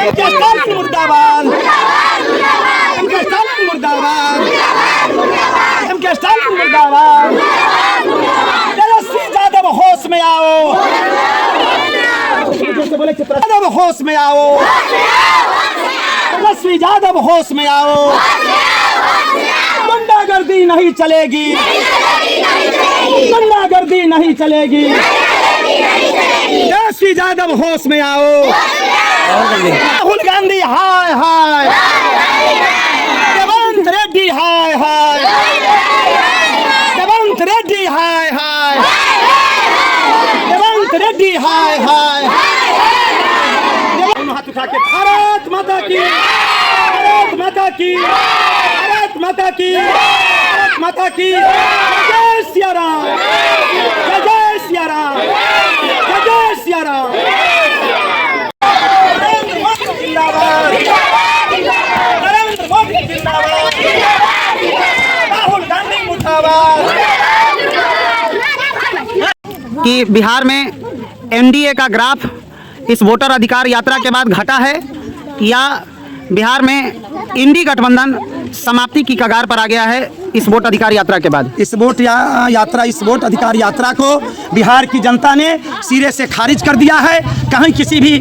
Stalin मुर्दाबाद, MK Stalin मुर्दाबाद, MK Stalin मुर्दाबाद। तेजस्वी यादव होश में आओ, यादव होश में आओ, तेजस्वी यादव होश में आओ। गुंडागर्दी नहीं चलेगी, गुंडागर्दी नहीं चलेगी। तेजस्वी यादव होश में आओ। राहुल गांधी हाय हाय, रेवंत रेड्डी हाय हाय, रेवंत रेड्डी हाय हाय, रेवंत रेड्डी हाय हाय। हाथ उठा के भारत माता की, भारत माता की, भारत माता की, भारत माता की। जय सिया राम, जय सिया राम, जय सिया राम। नरेंद्र मोदी जिंदाबाद, नरेंद्र मोदी जिंदाबाद, राहुल गांधी मुर्दाबाद। कि बिहार में एनडीए का ग्राफ इस वोटर अधिकार यात्रा के बाद घटा है या बिहार में इंडी गठबंधन समाप्ति की कगार पर आ गया है इस वोट अधिकार यात्रा के बाद? इस वोट अधिकार यात्रा को बिहार की जनता ने सिरे से खारिज कर दिया है। कहीं किसी भी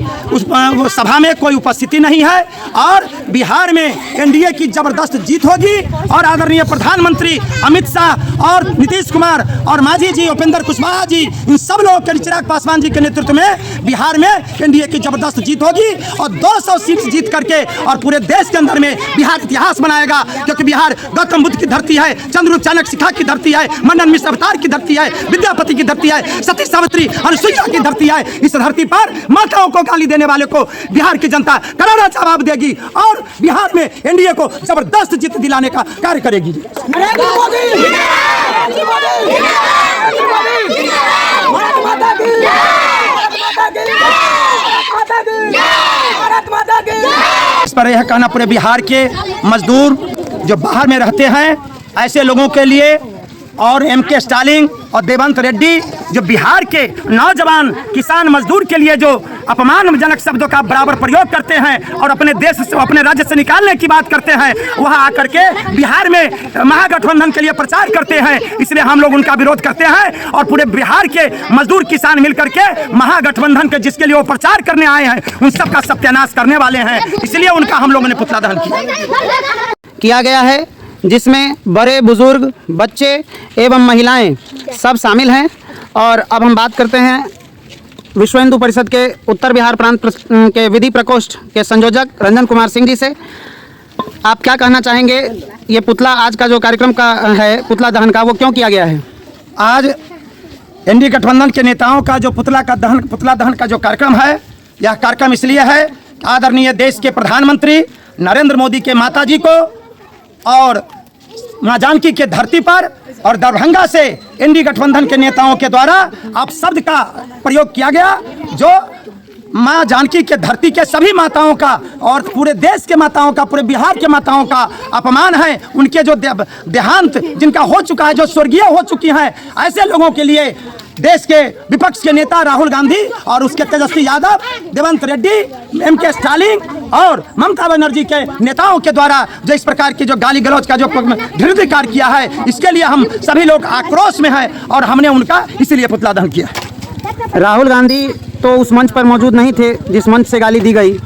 सभा में कोई उपस्थिति नहीं है और बिहार में एनडीए की जबरदस्त जीत होगी और आदरणीय प्रधानमंत्री अमित शाह और नीतीश कुमार और मांझी जी, उपेंद्र कुशवाहा जी, इन सब लोगों के, चिराग पासवान जी के नेतृत्व में बिहार में एनडीए की जबरदस्त जीत होगी और 200 सीट जीत करके और पूरे देश के अंदर में बिहार इतिहास बनाएगा। क्योंकि बिहार गौतम बुद्ध की धरती है, चंद्रगुप्त चाणक्य शिखा की धरती है, मंडन मिश्र अवतार की धरती है, विद्यापति की धरती है, सती सावित्री अनुसुईया की धरती है। इस धरती पर माताओं को गाली देने वाले को बिहार की जनता करारा जवाब देगी और बिहार में एनडीए को जबरदस्त जीत दिलाने का कार्य करेगी। इस पर यह कहना पूरे बिहार के मजदूर जो बाहर में रहते हैं ऐसे लोगों के लिए और एमके स्टालिन और रेवंत रेड्डी जो बिहार के नौजवान किसान मजदूर के लिए जो अपमानजनक शब्दों का बराबर प्रयोग करते हैं और अपने देश से, अपने राज्य से निकालने की बात करते हैं, वहां आकर के बिहार में महागठबंधन के लिए प्रचार करते हैं। इसलिए हम लोग उनका विरोध करते हैं और पूरे बिहार के मजदूर किसान मिलकर के महागठबंधन के जिसके लिए वो प्रचार करने आए हैं उन सबका सत्यानाश करने वाले हैं। इसलिए उनका हम लोगों ने पुतला दहन किया गया है जिसमें बड़े बुजुर्ग, बच्चे एवं महिलाएं सब शामिल हैं। और अब हम बात करते हैं विश्व हिंदू परिषद के उत्तर बिहार प्रांत के विधि प्रकोष्ठ के संयोजक रंजन कुमार सिंह जी से। आप क्या कहना चाहेंगे, ये पुतला आज का जो कार्यक्रम का है पुतला दहन का, वो क्यों किया गया है? आज एनडीए गठबंधन के नेताओं का जो पुतला दहन का जो कार्यक्रम है, यह कार्यक्रम इसलिए है कि आदरणीय देश के प्रधानमंत्री नरेंद्र मोदी के माताजी को और मां जानकी के धरती पर और दरभंगा से एनडीए गठबंधन के नेताओं के द्वारा आप शब्द का प्रयोग किया गया जो मां जानकी के धरती के सभी माताओं का और पूरे देश के माताओं का, पूरे बिहार के माताओं का अपमान है। उनके जो देहांत जिनका हो चुका है, जो स्वर्गीय हो चुकी हैं, ऐसे लोगों के लिए देश के विपक्ष के नेता राहुल गांधी और उसके तेजस्वी यादव, रेवंत रेड्डी, एमके स्टालिन और ममता बनर्जी के नेताओं के द्वारा जो इस प्रकार की जो गाली गलौज का जो घृणित कार्य किया है, इसके लिए हम सभी लोग आक्रोश में हैं और हमने उनका इसलिए पुतला दहन किया। राहुल गांधी तो उस मंच पर मौजूद नहीं थे जिस मंच से गाली दी गई,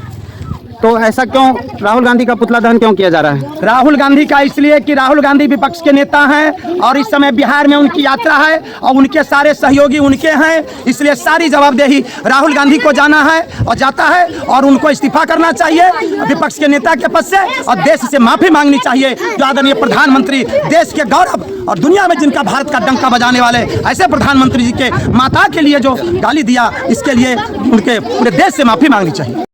तो ऐसा क्यों राहुल गांधी का पुतला दहन क्यों किया जा रहा है? राहुल गांधी का इसलिए कि राहुल गांधी विपक्ष के नेता हैं और इस समय बिहार में उनकी यात्रा है और उनके सारे सहयोगी उनके हैं, इसलिए सारी जवाबदेही राहुल गांधी को जाना है और जाता है और उनको इस्तीफा करना चाहिए विपक्ष के नेता के पद से और देश से माफी मांगनी चाहिए। जो आदरणीय प्रधानमंत्री, देश के गौरव और दुनिया में जिनका भारत का डंका बजाने वाले ऐसे प्रधानमंत्री जी के माता के लिए जो गाली दिया, इसके लिए उनके पूरे देश से माफी मांगनी चाहिए।